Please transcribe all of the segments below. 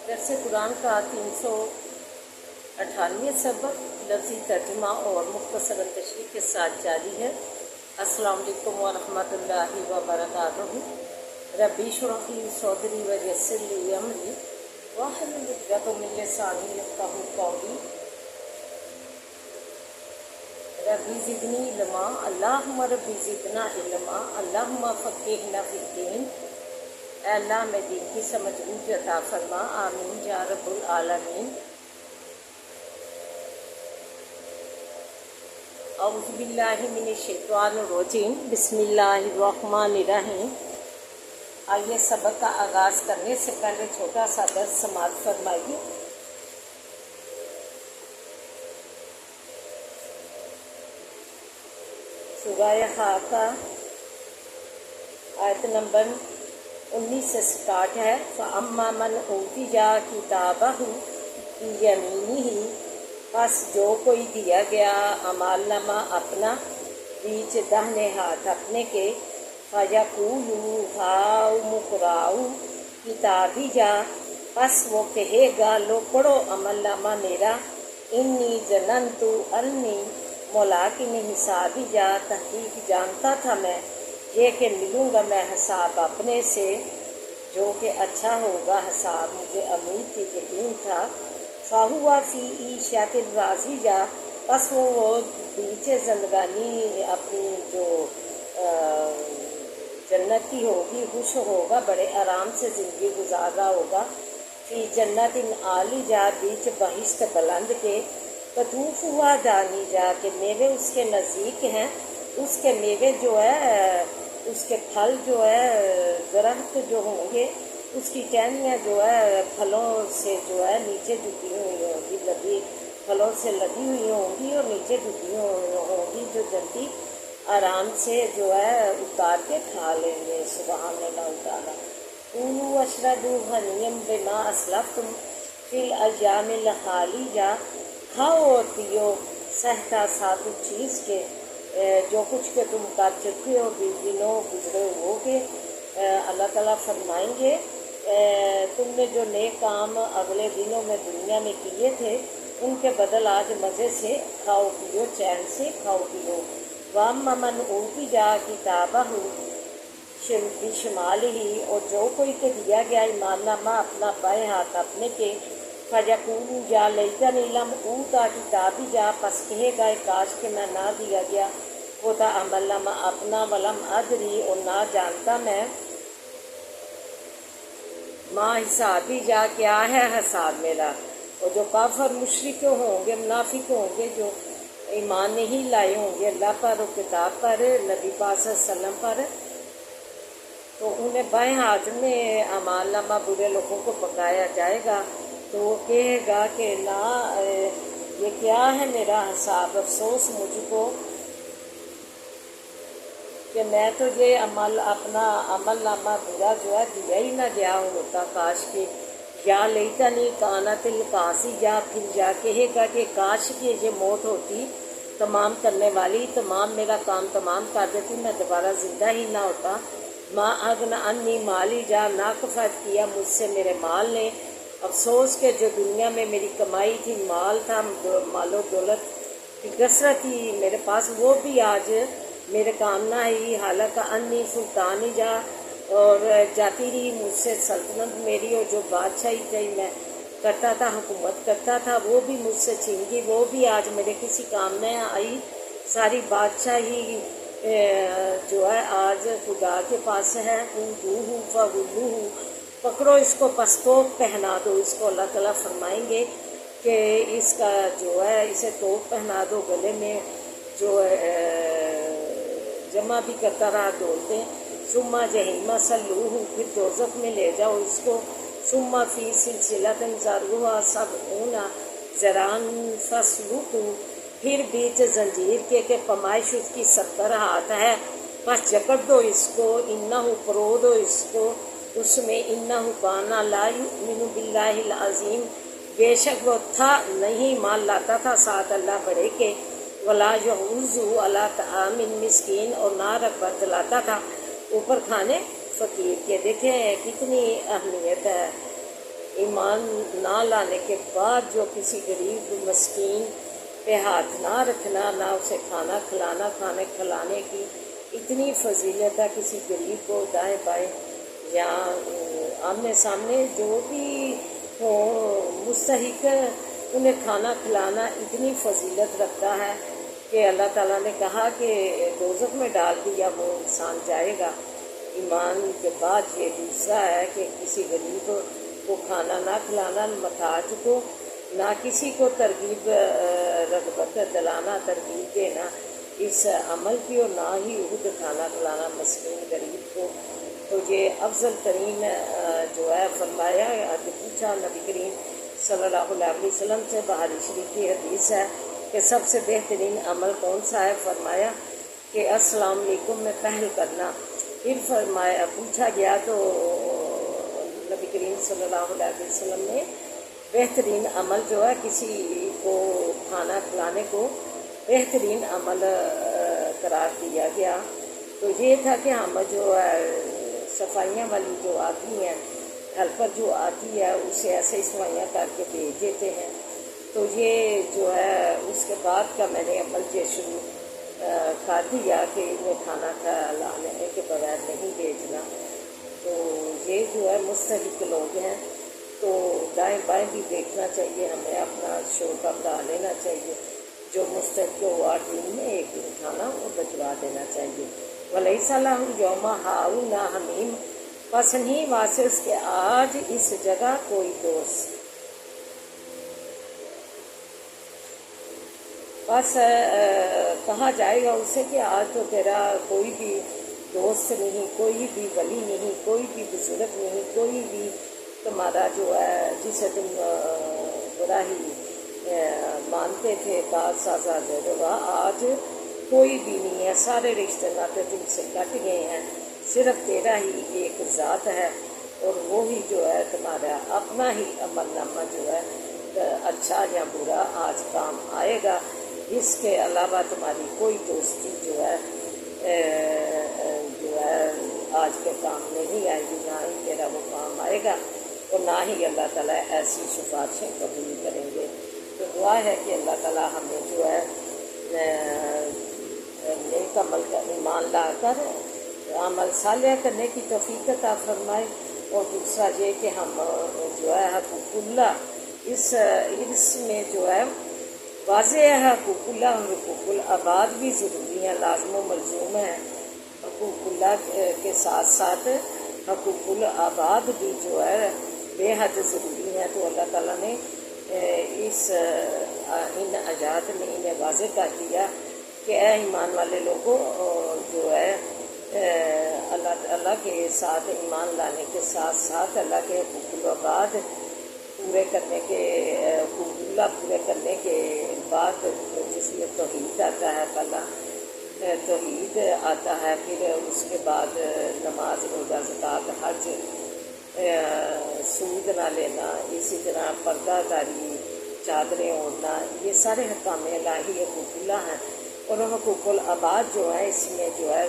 درس قرآن کا 398 سبق لفظی ترجمہ اور مختصر تشریح کے ساتھ جاری ہے۔ السلام علیکم ورحمۃ اللہ وبرکاتہ۔ ربی اشرح لی صدری ویسر لی امری واحلل عقدۃ من لسانی یفقہوا قولی۔ ربی زدنی علما، اللہم ربی زدنا علما، اللہم فقہنا فی الدین۔ اے اللہ میں دین کی سمجھ بوجھ عطا فرما، آمین یا رب العالمین۔ اعوذ باللہ من الشیطان الرجیم، بسم اللہ الرحمن الرحیم۔ آئیے سبق کا آغاز کرنے سے پہلے چھوٹا سا درس سماعت فرمائیے۔ سورہ حاقہ آیت نمبر 19 سے سٹارٹ ہے۔ فَأَمَّا مَنْ أُوتِیَ کِتَابَهُ بِیَمِینِهِ، پس جو کوئی دیا گیا اعمال نامہ اپنا بیچ داہنے ہاتھ اپنے کے، فَیَقُولُ ہَاؤمُ اقْرَءُوا کتابیہ، پس وہ کہے گا لو پڑھو عمل نامہ میرا، انی ظننت انی ملاق حسابیہ، تحقیق جانتا تھا میں یہ کہ ملوں گا میں حساب اپنے سے جو کہ اچھا ہوگا حساب، مجھے امید تھی، یقین تھا۔ فَهُوَ فِي عِیشَةٍ رَاضِیَّةٍ، پس وہ بیچ زندگانی اپنی جو جنت کی ہوگی خوش ہوگا، بڑے آرام سے زندگی گزار رہا ہوگا۔ فی جنت عالیہ، بیچ بہشت بلند کے، قطوفہا دانیہ، کہ میوے اس کے نزدیک ہیں، اس کے میوے جو ہے اس کے پھل جو ہے درخت جو ہوں گے اس کی ٹہنیاں جو ہے پھلوں سے جو ہے نیچے جھکی ہوئی ہوں گی، لگی پھلوں سے لگی ہوئی ہوں گی اور نیچے جھکی ہوئی ہوں گی، جو جلدی آرام سے جو ہے اتار کے کھا لیں گے۔ سبحان اللہ تعالیٰ۔ کُلُوا واشربوا ہنیئا بما اسلفتم فی الایام الخالیہ، کھاؤ اور پیو سہتا ساتھ چیز کے جو کچھ کہ تم کر چکے ہو دنوں گزرے ہو کے۔ اللہ تعالیٰ فرمائیں گے تم نے جو نیک کام اگلے دنوں میں دنیا میں کیے تھے ان کے بدل آج مزے سے کھاؤ پیو، چین سے کھاؤ پیو۔ وَأَمَّا مَنْ أُوتِیَ کِتَابَهُ بِشِمَالِهِ، اور جو کوئی کہ دیا گیا ایمان نامہ اپنا بائیں ہاتھ اپنے کے، فَیَقُولُ یَا لیتنی لَمْ أُوتَ کِتَابِیَہ، پس کہے گا کاش کہ میں نہ دیا گیا ہوتا عمل نامہ اپنا، وَلَمْ أَدْرِ، اور نہ جانتا میں، ما حسابیہ، کیا ہے حساب میرا۔ اور جو کافر مشرک ہوں گے، منافق ہوں گے، جو ایمان نہیں لائے ہوں گے اللہ پر اور کتاب پر، نبی پاک صلی اللہ علیہ وسلم پر، تو انہیں بائیں ہاتھ میں اعمال نامہ برے لوگوں کو پکڑایا جائے گا، تو وہ کہے گا کہ نہ یہ کیا ہے میرا حساب، افسوس مجھ کو کہ میں تو یہ اپنا عمل نامہ برا جو ہے دیا ہی نہ گیا ہوتا، کاش کہ یا لیتنی کانت القاضیہ، پھر یا کہے گا کہ کاش کہ یہ موت ہوتی تمام کرنے والی، تمام میرا کام تمام کر دیتی، میں دوبارہ زندہ ہی نہ ہوتا۔ ما اغنی عنی مالیہ، ناکفایت کیا مجھ سے میرے مال نے، افسوس کہ جو دنیا میں میری کمائی تھی، مال تھا، مال و دولت کی کثرت تھی میرے پاس، وہ بھی آج میرے کام نہ آئی۔ حالانکہ انی سلطانیہ، اور جاتی رہی مجھ سے سلطنت میری، اور جو بادشاہی تھی میں کرتا تھا، حکومت کرتا تھا، وہ بھی مجھ سے چھین گئی، وہ بھی آج میرے کسی کام نہ آئی۔ ساری بادشاہی جو ہے آج خدا کے پاس ہے۔ خُذُوہُ فَغُلُّوہُ، پکڑو اس کو پس توپ پہنا دو اس کو۔ اللہ تعالیٰ فرمائیں گے کہ اس کا جو ہے اسے توپ پہنا دو گلے میں، جو جمع بھی کرتا رہا دولتے۔ ثم جحیم صلوہ، پھر دوزخ میں لے جاؤ اس کو۔ ثم فی سلسلۃ ذرعہا سبعون ذراعا فاسلکوہ، پھر بیچ زنجیر کے کہ پیمائش اس کی 70 ہاتھ ہے، پس جکڑ دو اس کو، انہ پرو دو اس کو اس میں، انہ کان لا یؤمن باللہ العظیم، بے شک وہ تھا نہیں مان لاتا تھا ساتھ اللہ بڑے کے، ولا یحض علی طعام المسکین، اور نہ رغبت دلاتا تھا اوپر کھانے فقیر کے۔ دیکھیں کتنی اہمیت ہے ایمان نہ لانے کے بعد جو کسی غریب مسکین پہ ہاتھ نہ رکھنا، نہ اسے کھانا کھلانا، کھانے کھلانے کی اتنی فضیلت ہے، کسی غریب کو دائیں بائیں یا آمنے سامنے جو بھی ہو مستحق انہیں کھانا کھلانا اتنی فضیلت رکھتا ہے کہ اللہ تعالیٰ نے کہا کہ دوزخ میں ڈال دیا وہ انسان جائے گا۔ ایمان کے بعد یہ دوسرا ہے کہ کسی غریب کو کھانا نہ کھلانا، محتاج کو نہ کسی کو ترغیب رغبت دلانا، ترغیب دینا اس عمل کی، اور نہ ہی خود کھانا کھلانا مسکین غریب کو۔ تو یہ افضل ترین جو ہے فرمایا، پوچھا نبی کریم صلی اللہ علیہ وسلم سے، بخاری شریف کی حدیث ہے کہ سب سے بہترین عمل کون سا ہے؟ فرمایا کہ السلام علیکم میں پہل کرنا۔ پھر فرمایا پوچھا گیا تو نبی کریم صلی اللہ علیہ وسلم نے بہترین عمل جو ہے کسی کو کھانا کھلانے کو بہترین عمل قرار دیا گیا۔ تو یہ تھا کہ ہم جو ہے صفائیاں والی جو آتی ہیں، ہیلپر جو آتی ہے، اسے ایسے ہی صفائیاں کر کے بھیج دیتے ہیں۔ تو یہ جو ہے اس کے بعد کا میں نے عمل یہ شروع کر دیا کہ انہیں کھانا کھلانے کے بغیر نہیں بھیجنا۔ تو یہ جو ہے مستحق لوگ ہیں، تو دائیں بائیں بھی دیکھنا چاہیے، ہمیں اپنا شور کا بڑھا لینا چاہیے، جو مستحق کو 8 دن میں 1 دن کھانا وہ بھجوا دینا چاہیے۔ وَلَيْسَ لَهُ يَوْمَ هَاهُنَا حَمِيمٌ، پس نہیں واسطے اس کے آج اس جگہ کوئی دوست۔ بس کہا جائے گا اسے کہ آج تو تیرا کوئی بھی دوست نہیں، کوئی بھی ولی نہیں، کوئی بھی بزرگ نہیں، کوئی بھی تمہارا جو ہے جسے تم برا ہی مانتے تھے بات سازا ہوگا، آج کوئی بھی نہیں ہے، سارے رشتے ناتے تم سے کٹ گئے ہیں، صرف تیرا ہی ایک ذات ہے، اور وہی جو ہے تمہارا اپنا ہی عمل نامہ جو ہے اچھا یا برا آج کام آئے گا، اس کے علاوہ تمہاری کوئی دوستی جو ہے آج کے کام نہیں آئے گی، نہ ہی تیرا وہ کام آئے گا، اور نہ ہی اللہ تعالیٰ ایسی سفارشیں قبول کریں گے۔ تو دعا ہے کہ اللہ تعالیٰ ہمیں جو ہے نیک عمل کا ایمان لا کر عمل صالح کرنے کی توفیق عطا فرمائے، اور دوسرا یہ کہ ہم جو ہے حقوق اللہ اس میں جو ہے واضح ہے، حقوق اللہ اور حقوق العباد بھی ضروری ہیں، لازم و ملزوم ہیں۔ حقوق اللہ کے ساتھ ساتھ حقوق العباد بھی جو ہے بے حد ضروری ہیں۔ تو اللہ تعالیٰ نے ان آیات میں انہیں واضح کر دیا کہ اے ایمان والے لوگوں، جو ہے اللہ کے ساتھ ایمان لانے کے ساتھ ساتھ اللہ کے حقوق العباد پورے کرنے کے، حقوق اللہ پورے کرنے کے بعد جس میں توحید آتا ہے، پہلا توحید آتا ہے، پھر اس کے بعد نماز، روزہ، زکوٰۃ، حج، سود نہ لینا، اسی طرح پردہ داری، چادریں اوڑھنا، یہ سارے حکام الہی حقوق اللہ ہیں۔ اور حقوق العباد جو ہے اس میں جو ہے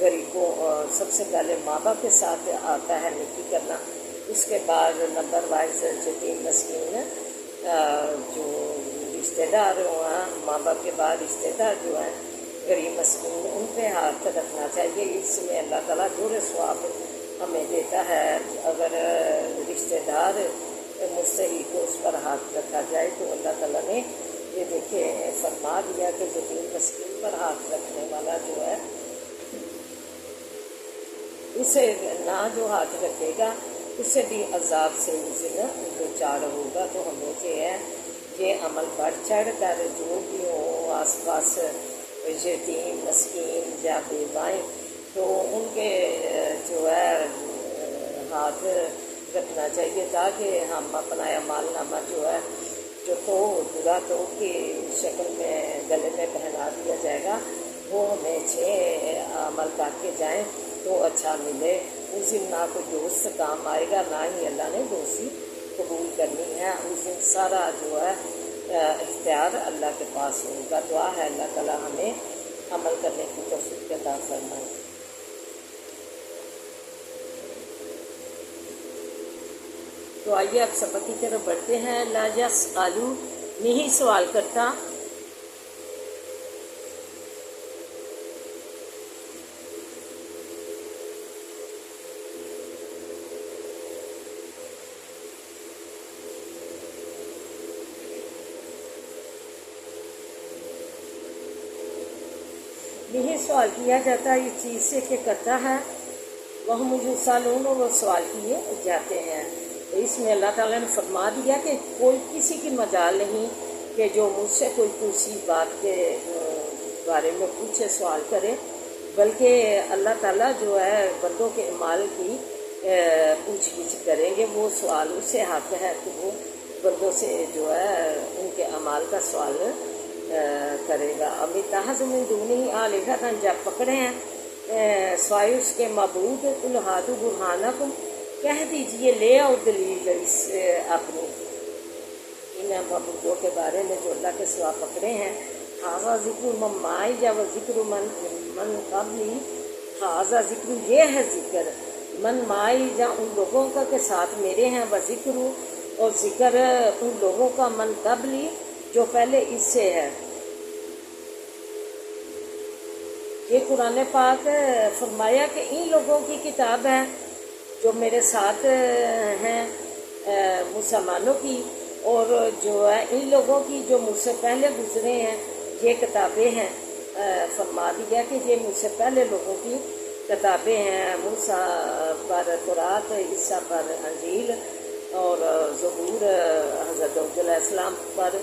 غریبوں، سب سے پہلے ماں باپ کے ساتھ آتا ہے نیکی کرنا، اس کے بعد نمبر وائز یتیم مسکین جو رشتہ دار ہیں، ماں باپ کے بعد رشتہ دار جو ہیں غریب مسکین، ان پہ ہاتھ رکھنا چاہیے۔ اس میں اللہ تعالیٰ جور ثواب ہمیں دیتا ہے، اگر رشتہ دار مستحق کو اس پر ہاتھ رکھا جائے تو اللہ تعالیٰ نے یہ دیکھے فرما دیا کہ یتیم مسکین پر ہاتھ رکھنے والا جو ہے اسے نہ جو ہاتھ رکھے گا اسے بھی عذاب سے دو چار ہوگا۔ تو ہمیں یہ ہے یہ عمل بڑھ چڑھ کر جو بھی ہوں آس پاس یتیم مسکین یا بیوائیں، تو ان کے جو ہے ہاتھ رکھنا چاہیے، تاکہ ہم اپنا اعمال نامہ جو ہے جو تو برا تو کی شکل میں گلے میں پہنا دیا جائے گا، وہ ہمیں اچھے عمل کر کے جائیں تو اچھا ملے۔ اس دن نہ کوئی دوست کام آئے گا، نہ ہی اللہ نے دوستی قبول کرنی ہے۔ اس دن سارا جو ہے اختیار اللہ کے پاس ہوگا۔ دعا ہے اللہ تعالیٰ ہمیں عمل کرنے کی توفیق عطا فرمائے۔ تو آئیے اب سبق کی طرف بڑھتے ہیں. لا یسألو نہیں سوال کرتا. نہیں سوال کیا جاتا اس چیز سے کہ کرتا ہے. وہ مجھے سالون وہ سوال کیے جاتے ہیں. تو اس میں اللہ تعالیٰ نے فرما دیا کہ کوئی کسی کی مجال نہیں کہ جو مجھ سے کوئی کسی بات کے بارے میں پوچھے سوال کرے، بلکہ اللہ تعالیٰ جو ہے بندوں کے اعمال کی پوچھ گچھ کریں گے. وہ سوال اس سے حق ہے کہ وہ بندوں سے جو ہے ان کے اعمال کا سوال کرے گا. امیتا من دونہی آلہۃ جب پکڑے ہیں سوائے اس کے معبود. قل ہاتوا برہانکم کہہ دیجئے لے آؤ دلیل اس اپنی ان معبودوں کے بارے میں جو اللہ کے سوا پکڑے ہیں. ھذا ذکر من معی و ذکر من قبلی. ھذا ذکر یہ ہے ذکر من معی یا ان لوگوں کا کے ساتھ میرے ہیں، و ذکر اور ذکر ان لوگوں کا من قبلی جو پہلے اس سے ہے. یہ قرآن پاک فرمایا کہ ان لوگوں کی کتاب ہے جو میرے ساتھ ہیں مسلمانوں کی، اور جو ہے ان لوگوں کی جو مجھ سے پہلے گزرے ہیں یہ کتابیں ہیں. فرما دیا کہ یہ مجھ سے پہلے لوگوں کی کتابیں ہیں. موسیٰ پر تورات، عیسیٰ پر انجیل، اور زبور حضرت داؤد علیہ السلام پر.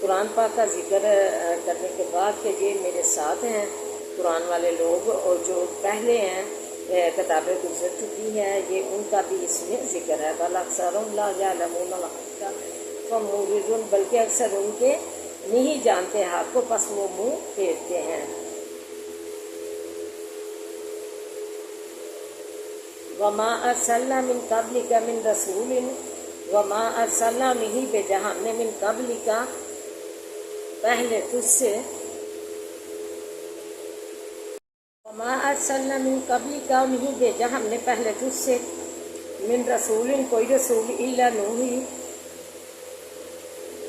قرآن پاک کا ذکر کرنے کے بعد کہ یہ میرے ساتھ ہیں قرآن والے لوگ، اور جو پہلے ہیں کتابیں گزر چکی ہیں یہ ان کا بھی اس میں ذکر ہے. بل اکثرهم لا یعلمون الحق فهم معرضون بلکہ اکثر ان کے نہیں جانتے حق کو، پس وہ منہ پھیرتے ہیں. وما ارسلنا من قبلک من رسول وما ارسلنا نہیں بھیجا ہم نے من قبلک پہلے تجھ سے. وما ارسلنا من قبلک نہیں بھیجا ہم نے پہلے تجھ سے من رسول کوئی رسول الا نوحی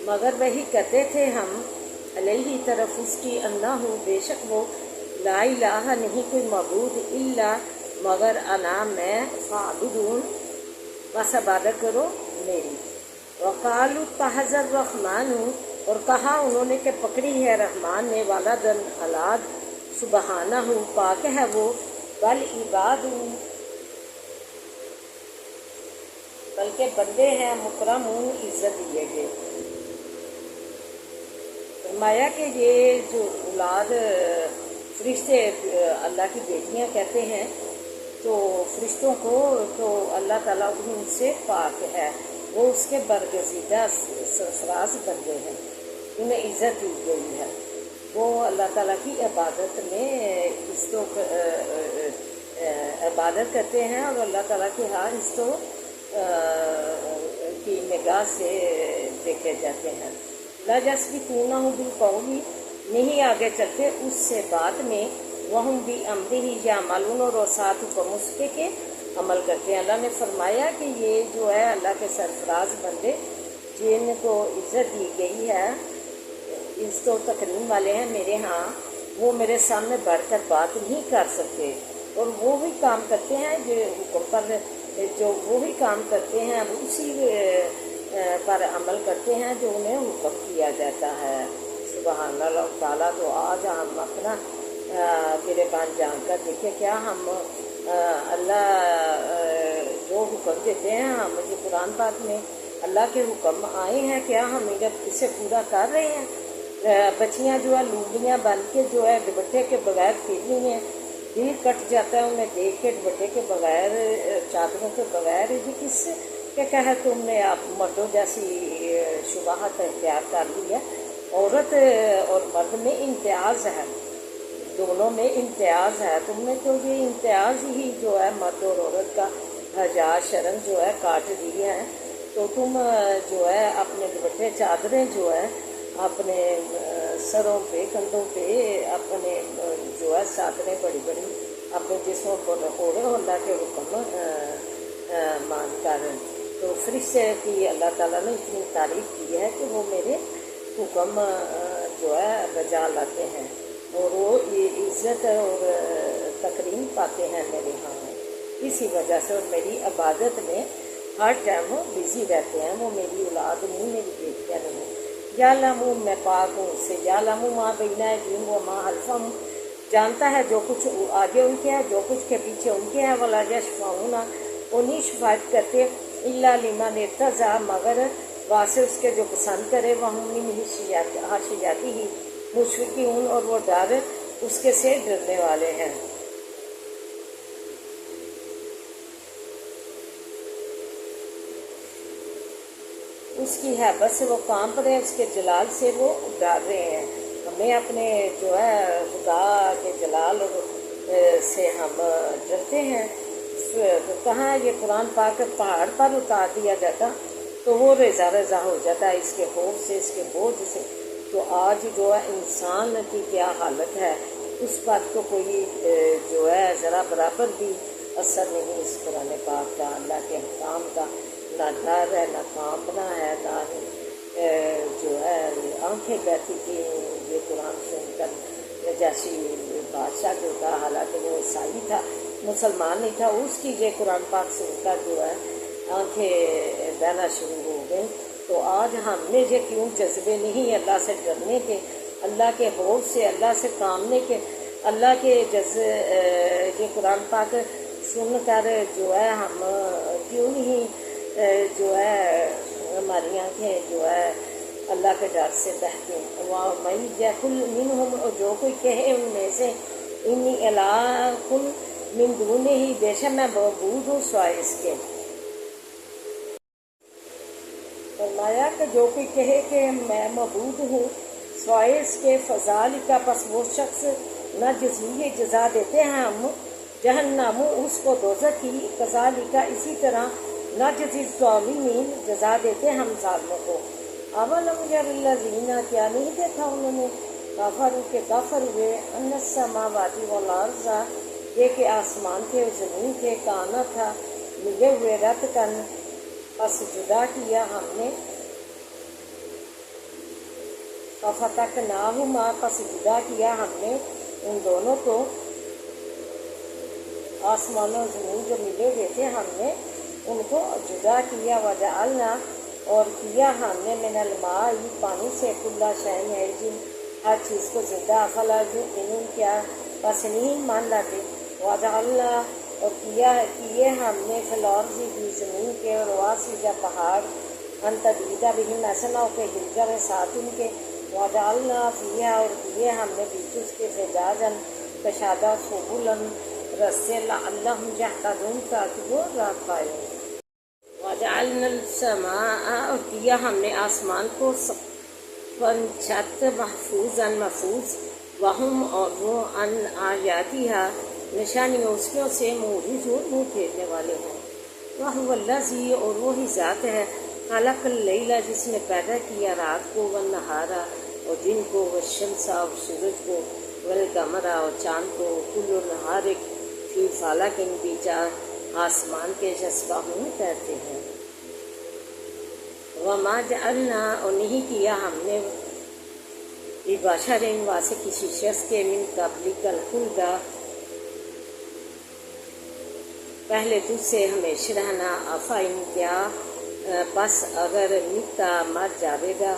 مگر وہی کہتے تھے ہم علیہ طرف اس کی انہ بے شک وہ لا الہ نہیں کوئی معبود الا مگر انا میں فاعبدون بس عبادت کرو میری. وقالوا اتخذ الرحمن اور کہا انہوں نے کہ پکڑی ہے رحمان نے ولدن اولاد. سبحانہ پاک ہے وہ. بل عباد بلکہ بندے ہیں مکرمون عزت دیے گئے. فرمایا کہ یہ جو اولاد فرشتے اللہ کی بیٹیاں کہتے ہیں تو فرشتوں کو تو اللہ تعالیٰ ان سے پاک ہے، وہ اس کے برگزیدہ سرفراز بندے ہیں، انہیں عزت دی گئی ہے. وہ اللہ تعالیٰ کی عبادت میں عبادت کرتے ہیں اور اللہ تعالیٰ کی ہر عزتوں کی نگاہ سے دیکھے جاتے ہیں. لا یسبقونہ بالقول نہیں آگے چلتے اس سے بات میں، وہم بامرہ یعملون اور ساتھ حکم اس کے عمل کرتے ہیں. اللہ نے فرمایا کہ یہ جو ہے اللہ کے سرفراز بندے جن کو عزت دی گئی ہے، عزت و تکریم والے ہیں میرے ہاں، وہ میرے سامنے بڑھ کر بات نہیں کر سکتے، اور وہ بھی کام کرتے ہیں جو حکم پر جو وہی کام کرتے ہیں اسی پر عمل کرتے ہیں جو انہیں حکم کیا جاتا ہے. سبحان اللہ تعالیٰ. تو آج ہم اپنا گریبان جان کر دیکھیں کیا ہم اللہ جو حکم دیتے ہیں، ہم جو قرآن پاک میں اللہ کے حکم آئے ہیں کیا ہم اسے پورا کر رہے ہیں؟ بچیاں جو ہے لوبیاں بن کے جو ہے دوپٹے کے بغیر پھر رہی ہیں، دل کٹ جاتا ہے انہیں دیکھ کے دوپٹے کے بغیر، چادروں کے بغیر. یہ کس کے کہ تم نے آپ مردوں جیسی شبہات اختیار کر لی ہے؟ عورت اور مرد میں امتیاز ہے، دونوں میں امتیاز ہے. تم نے تو یہ امتیاز ہی جو ہے مرد اور عورت کا حیا شرم جو ہے کاٹ دی ہے. تو تم جو ہے اپنے دوپٹے چادریں جو ہے اپنے سروں پہ کندھوں پہ اپنے جو ہے چادریں بڑی بڑی اپنے جسموں پر اوڑھے اللہ کے حکم مان کر. تو تو فرشتے کی اللہ تعالیٰ نے اتنی تعریف کی ہے کہ وہ میرے حکم جو ہے بجا لاتے ہیں اور وہ عزت اور تکریم پاتے ہیں میرے ہاں، اسی وجہ سے اور میری عبادت میں ہر ٹائم وہ بزی رہتے ہیں، وہ میری اولاد نہیں، میری بیٹیاں نہیں۔ یا لمو میں پاک ہوں اس سے، یا لمو ماں بینا ہے جن وہ ماں حلفہ ہوں، جانتا ہے جو کچھ آگے ان کے ہے، جو کچھ کے پیچھے ان کے ہے، ولا یشفعون وہ نہیں شفاعت کرتے الا لمن ارتضی مگر واسطے اس کے جو پسند کرے، وہ ہم خشیاتی ہی مشفقون اور وہ ڈر اس کے سے ڈرنے والے ہیں۔ اس کی حیبت سے وہ کانپ رہے ہیں، اس کے جلال سے وہ ڈر رہے ہیں۔ ہمیں اپنے جو ہے خدا کے جلال سے ہم ڈرتے ہیں۔ کہاں یہ قرآن پاک پہاڑ پر اتار دیا جاتا تو وہ رضا رضا ہو جاتا ہے اس کے خوف سے، اس کے بوجھ سے۔ تو آج جو ہے انسان کی کیا حالت ہے اس بات کو کوئی جو ہے ذرا برابر بھی اثر نہیں اس قرآن پاک کا، اللہ کے حکام کا، نہ ڈر ہے، نہ کانپنا ہے، نہ جو ہے آنکھیں بہتی تھیں یہ قرآن سن کر۔ جیسی بادشاہ جو تھا، حالانکہ وہ عیسائی تھا، مسلمان نہیں تھا، اس کی یہ قرآن پاک سن کر جو ہے آنکھیں بہنا شروع ہو گئیں۔ تو آج ہم نے یہ کیوں جذبے نہیں اللہ سے ڈرنے کے، اللہ کے خوف سے، اللہ سے کامنے کے، اللہ کے یہ قرآن پاک سن کر جو ہے ہم کیوں نہیں جو ہے ہماری آنکھیں جو ہے اللہ کے ڈر سے بہتے ہیں۔ وَمَن يَقُلْ مِنْهُمْ اور جو کوئی کہے ان میں سے انی الٰہ من دونہ بے شک میں معبود ہوں سوائے اس کے۔ فرمایا کہ جو کوئی کہے کہ میں معبود ہوں سوائے اس کے، فذالک پس وہ شخص نہ جزوی جزا دیتے ہیں ہم جہنم اس کو دوزخ کی، کذالک اسی طرح نہ جزی الظالمین جزا دیتے ہم ظالموں کو۔ اولم یر الذین کیا نہیں دیکھا انہوں نے کافروا کے کافر ہوئے ان السماوات والارض یہ کہ آسمان کے اور زمین کے کانا تھا ملے ہوئے رت کن پس جدا کیا ہم نے، ففتقناہما پس جدا کیا ہم نے ان دونوں کو، آسمان و زمین جو ملے ہوئے تھے ہم نے ان کو جدا کیا، وجعلنا اور کیا ہم نے من الماء پانی سے کل شیء حی ہر چیز کو زندہ، افلا یؤمنون کیا پس نہیں مان لاتے، وجعلنا اور کیے ہم نے فی الارض بھی زمین کے، اور رواسیجا پہاڑ، ان تدیدہ بہم ایسا نہ ہو کہ ہل جائے ساتھ ان کے، وجعلنا فیہا اور کیے ہم نے بیچ اس کے فجاجن کشادہ سبلن رستے لعلہم یہتدون تاکہ وہ راہ پائیں۔ وجعلنا السماء اور کیا ہم نے آسمان کو سقفاً چھت محفوظاً محفوظ، وہم اور وہ ان آیاتہا نشانیوں اس میں سے معرضون منہ پھیرنے والے ہیں۔ وَهُوَ الَّذِي اور وہی ذات ہے خلق اللیل جس نے پیدا کیا رات کو، والنہارا اور دن کو، والشمس اور سورج کو، والقمر اور چاند کو، کل نہار فی فلک بیچا آسمان کے یسبحون تیرتے ہیں۔ وما جعلنا اور نہیں کیا ہم نے لبشر واسطے کسی شخص کے من قبلک الخلد پہلے تجھ سے ہمیشہ رہنا، افئن کیا بس اگر متا مر جاوے گا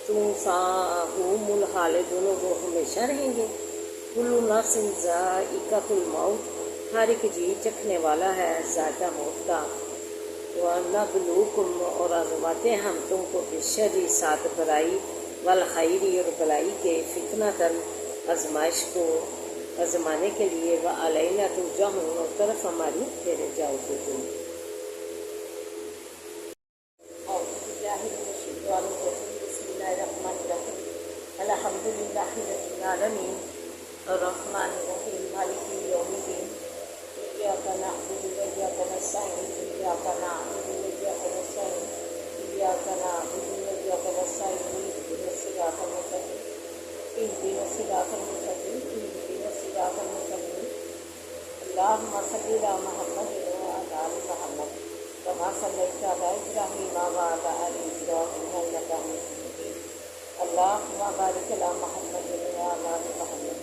تم فہم الخالدون وہ ہمیشہ رہیں گے۔ کل نفس ذائقۃ الموت ہر ایک جی چکھنے والا ہے ذائقہ موت کا۔ وَنَبْلُوكُمْ اور آزماتے ہم تم کو بالشر ساتھ برائی، والخیر اور بلائی کے، فتنۃً آزمائش کو آزمانے کے لیے، وَعَلَيْنَا تُرْجَعُونَ اور طرف ہماری پھیرے جاؤ گے تم۔ اعوذ باللہ من الشیطان الرجیم، بسم اللہ الرحمن الرحیم، الحمد للہ رب العالمین الرحمن الرحیم مالک یوم الدین، إياك نعبد وإياك نستعين، إياك نعبد وإياك نستعين، إياك نعبد وإياك نستعين، اهدنا الصراط المستقيم، اهدنا الصراط المستقيم، اهدنا الصراط المستقيم، اللهم صل على محمد وعلى آل محمد كما صليت على إبراهيم وعلى آل إبراهيم إنك حميد مجيد اللهم بارك على محمد وعلى آل محمد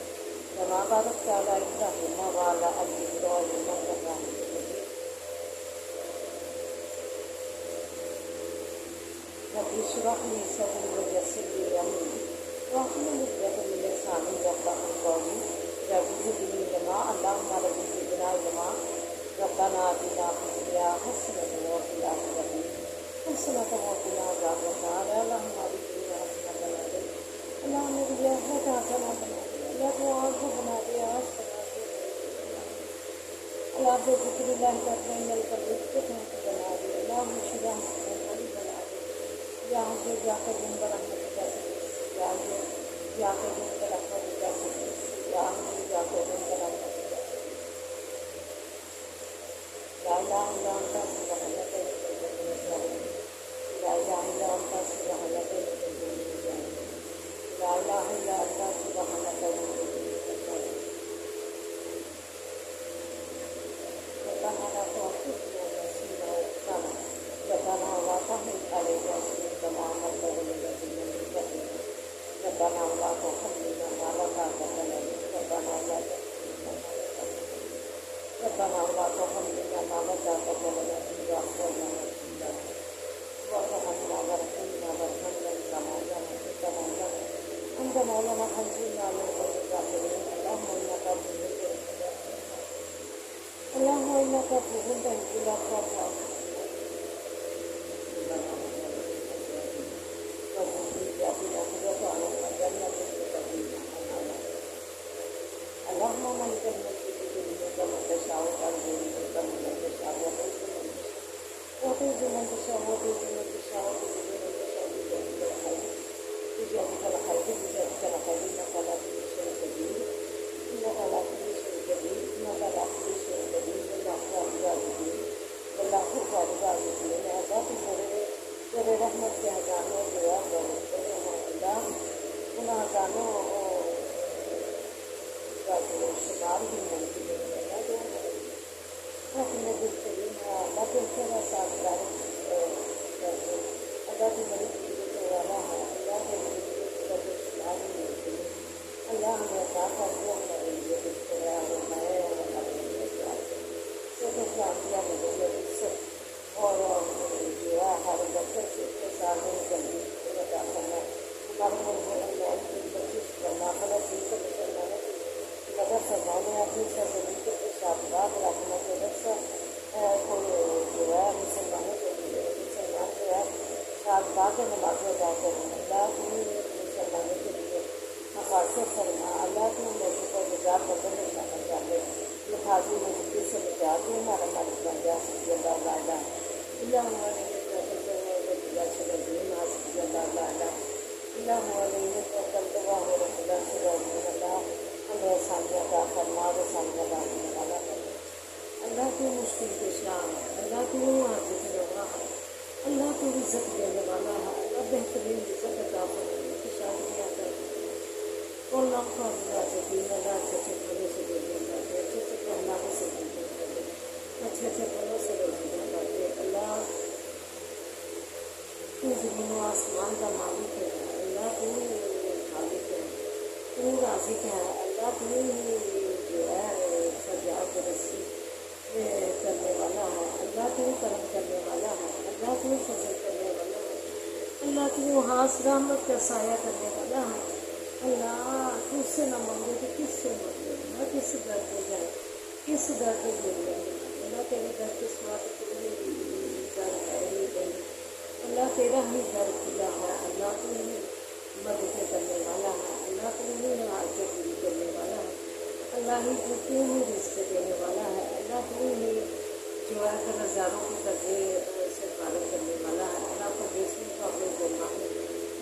كما باركت على إبراهيم وعلى آل إبراهيم إنك حميد مجيد رب اشرح لي صدري ويسر لي أمري واحلل عقدة من لساني يفقهوا قولي رب زدني علما اللهم رب زدنا علما ربنا آتنا في الدنيا حسنة وفي الآخرة حسنة وقنا عذاب النار اللهم أرنا حسنة الأجر اللهم رياض حسنة بنا دیا اللہ کو آنکھ بنا دیا اللہ بذکر اللہ تطمئن القلوب کو بنا دیا اللہ مشیدہ حسنہ بنا دیا یا ہم جا کر دن برحمت کا سکتے یا جا کر دن برحمت کا سکتے یا ہم جا کر دن برحمت کا سکتے لا الہ الا انت سبحانک لا الہ الا انت سبحانک لا الہ الا انت سبحانک ربنا لا تؤاخذنا إن نسينا وأخطأنا ربنا ولا تحمل علينا إصرا كما حملته على الذين من قبلنا ربنا ولا تحملنا ما لا طاقة لنا ربنا ولا تحملنا ما لا طاقة لنا إلا أعطيتنا واعف عنا وارحمنا وارحمنا كما جعلتنا أنت مولانا فانصرنا على القوم الكافرين اللهم إنك عفو اللهم إنك عفو تحب العفو فاعف اللهم مالك الملك تؤتي الملك من تشاء وتنزع الملك ممن تشاء وتعز من تشاء وتذل من تشاء بيدك الخير بيدك الخير إنك على كل شيء قدير إنك على كل شيء قدير إنك على كل شيء قدير والله خير الرازقين عذاب تیرے رحمت کے ہزاروں دعا کرو اللہ ان ہزاروں کا جو شمار بھی ممکن ہے اپنے دل کریم ہے اللہ کے تیرا سازگار اللہ کی بڑی قدرت والا ہے اللہ کے بڑی قدرت کا جو شمار بھی ممکن ہے اللہ ہمیں عطا کر دیا ہمارے لیے بستر ہے اور ہمارے لیے صرف جانتیاں مجھے عزت اور جو ہے ہمارے بچے سے اس کے ساتھ جلدی عطا کرنا ہمارے ملک بچے کرنا فلسطین کے مسلمانوں کی مدد فرمانے اپنی سرزمین کے کچھ آباد رکھنا کے رکشا کوئی جو ہے مسلمانوں کے لیے مسلمان جو ہے ساتھ باغ نماز ادا کرنا اللہ کی مسلمانوں کے لیے مقاصد فرما اللہ کی موضوع کا گزار بدل نشانہ چاہے لفاظی مجبوری سے نجات میں ہمارا مالک بن جا سکتی اللہ تعالیٰ اللہ علیہ اللہ کو مشکل پیشہ اللہ کو حاضر روا ہے اللہ کو عزت دینے والا ہے اللہ بہترین عزت عطا فرمانے کی شادیاں کرتے ہیں اور اللہ کو اللہ سے دین اللہ اچھے اچھے پھلوں سے دینے کرتے اچھے اچھے پہناوے سے دینے کرتے اچھے اچھے پھلوں سے روزیاں کرتے اللہ تو زمین و آسمان کا مالک ہے اللہ تو خالق ہے تو رازق ہے اللہ تو جو ہے سجاد رسی کرنے والا ہے اللہ تو کرم کرنے والا ہے اللہ تو فضل کرنے والا ہے اللہ تو ہاس رحمت کا سایہ کرنے والا ہے اللہ تو اس سے نہ مانگے تو کس سے مانگے نہ کس در پہ جائے کس در پہ بولے اللہ تیرے در کے سوا تو کوئی در ہے ہی نہیں اللہ تیرا ہی در کھلا ہے اللہ تو ہی مدد کرنے والا ہے اللہ تو ہی حاجت پوری کرنے والا ہے اللہ ہی تو ہی رزق دینے والا ہے اللہ تو ہی جو ہے نظاروں کے قرضے سے فارغ کرنے والا ہے اللہ کو بیچنے کو اپنے درمان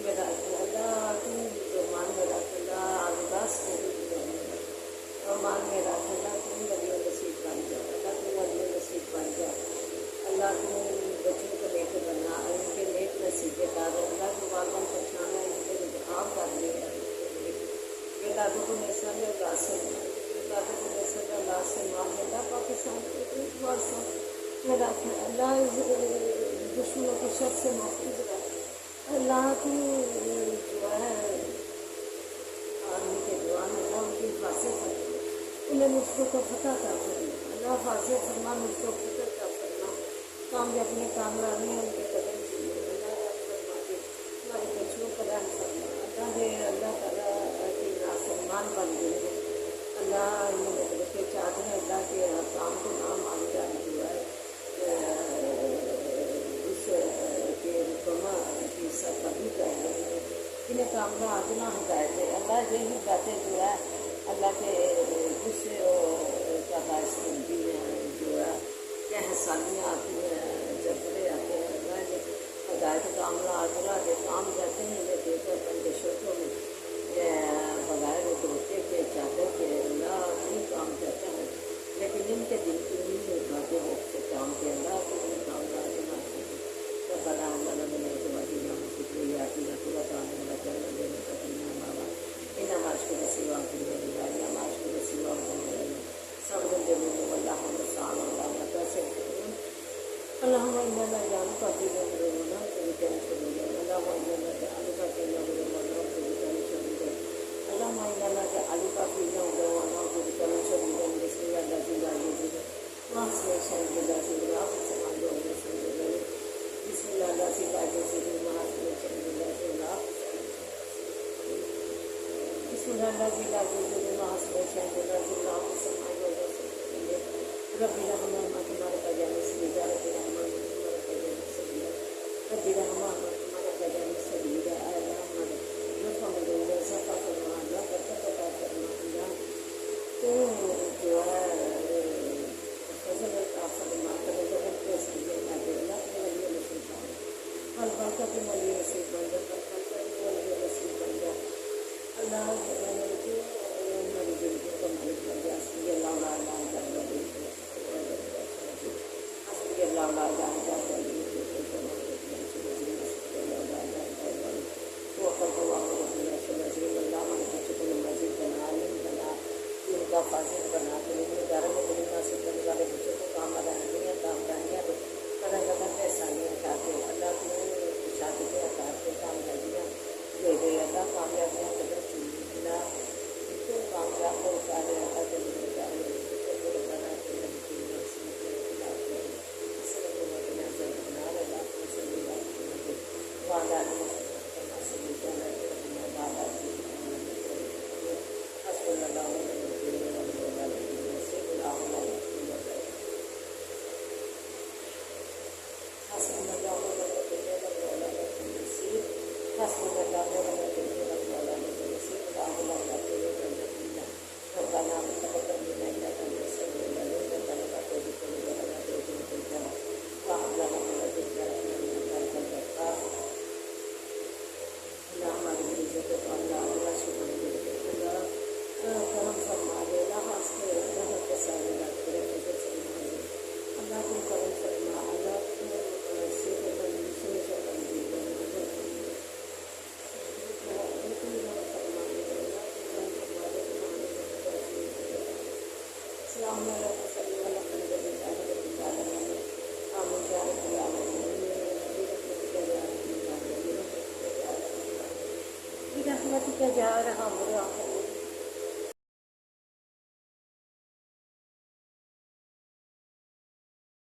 میں رکھ اللہ تو درمان میں رکھ اللہ عباس کو بھی درمان میں رکھ اللہ تو ولی نصیب بن جا اللہ تو ولی نصیب بن جا اللہ تو بچوں کو لے کے بنا ان کے نیک نصیبے دار اللہ کو والدہ پہچانا ان کے انتخاب کر لے یہ دادوں کو نیسا میں اللہ سے دادوں کو نیسا میں اللہ سے ماں اللہ پاکستان کے بار سے میرا اللہ دشمنوں کے شر سے محفوظ رہے. اللہ تو جو ہے آدمی کے جوان اللہ ان کی حفاظت فرما, انہیں مشکل کو فتح عطا فرما. اللہ حفاظت فرما, مشکل کو فتح عطا فرما. کامیابی کامرانی ان کے قدم چلیے. اللہ فرما دے ہمارے بچوں کا رحم فرما. اللہ دے اللہ تعالیٰ کے نافرمان بن گئے. اللہ مطلب کہ چاہتے ہیں اللہ کے کام کو نام مان جا جو ہے اس کے رکما کی سرکردی کر رہے ہیں. انہیں کام کا آجنا ہدایت ہے. اللہ یہی باتیں جو ہے اللہ کے غصے کا باعث بنتی ہیں, جو ہے کہ حسانیاں آتی ہیں, جذبے آتے ہیں. اللہ نے ہدایت کاملہ آجرا کے کام جاتے ہیں یہ دے کر بندے شرطوں میں بغیر دھوکے کے چادر کے اللہ نہیں کام کرتا ہے, لیکن ان کے دل کی نہیں اٹھاتے ہیں سے کام کے. اللہ کو انہیں کام کا آجنا آتے ہیں. جب بنا اللہ نے وزیرہ شکریہ آتی ہے پورا کام اللہ کرنے دینے کا دنیا بابا ان نماز کو رسیوا کرنے والی نماز کو رسیوا کرنے سب بندے میں اللہ نقصان اللہ کیسے اللہم اننا نجعلک فی نحورنا وبک نستعین. اللہم اننا نجعلک فی نحورنا وبک نستعین. اللہم اننا نجعلک فی نحورنا وبک نستعین. بسم اللہ الذی لا یضر مع اسمہ شیء لا یضر بسم اللہ الذی لا یضر مع اسمہ شیء لا یضر. بسم اللہ الذی لا یضر مع اسمہ شیء لا یضر. ربی رحمان تمہارے پجانے سے ربی رحمان تمہارے پجانے سے ربی رحمان تمہارے پجانے سے اللہ ہمارے نفع مدد صفا فرما. اللہ برکت عطا فرما. اللہ تو جو ہے فضل عطا فرما. کرے جگت کے سمجھے نہ دے. اللہ کے ولی نصیب بن جا ہر برکت ولی نصیب بن جا. ہر برکت ولی نصیب بن جا. اللہ جو ہماری زندگی کا مالک بن جا. حسبی اللہ لا الہ الا اللہ اللہ لا الہ الا اللہ فاضل بنا کے ادارے میں بڑھنا سکھنے والے بچوں کو کامرانیاں کو قدم قدم پہ آسانیاں اٹھاتے. اللہ کو شادی اٹھاتے کامیابیاں دے دے. اللہ کامیابیاں قدم چلی. اللہ کو کامیاب کو اتارے. اللہ کے لیے اتارے بنا کے رحمتك يا ارحم الراحمين.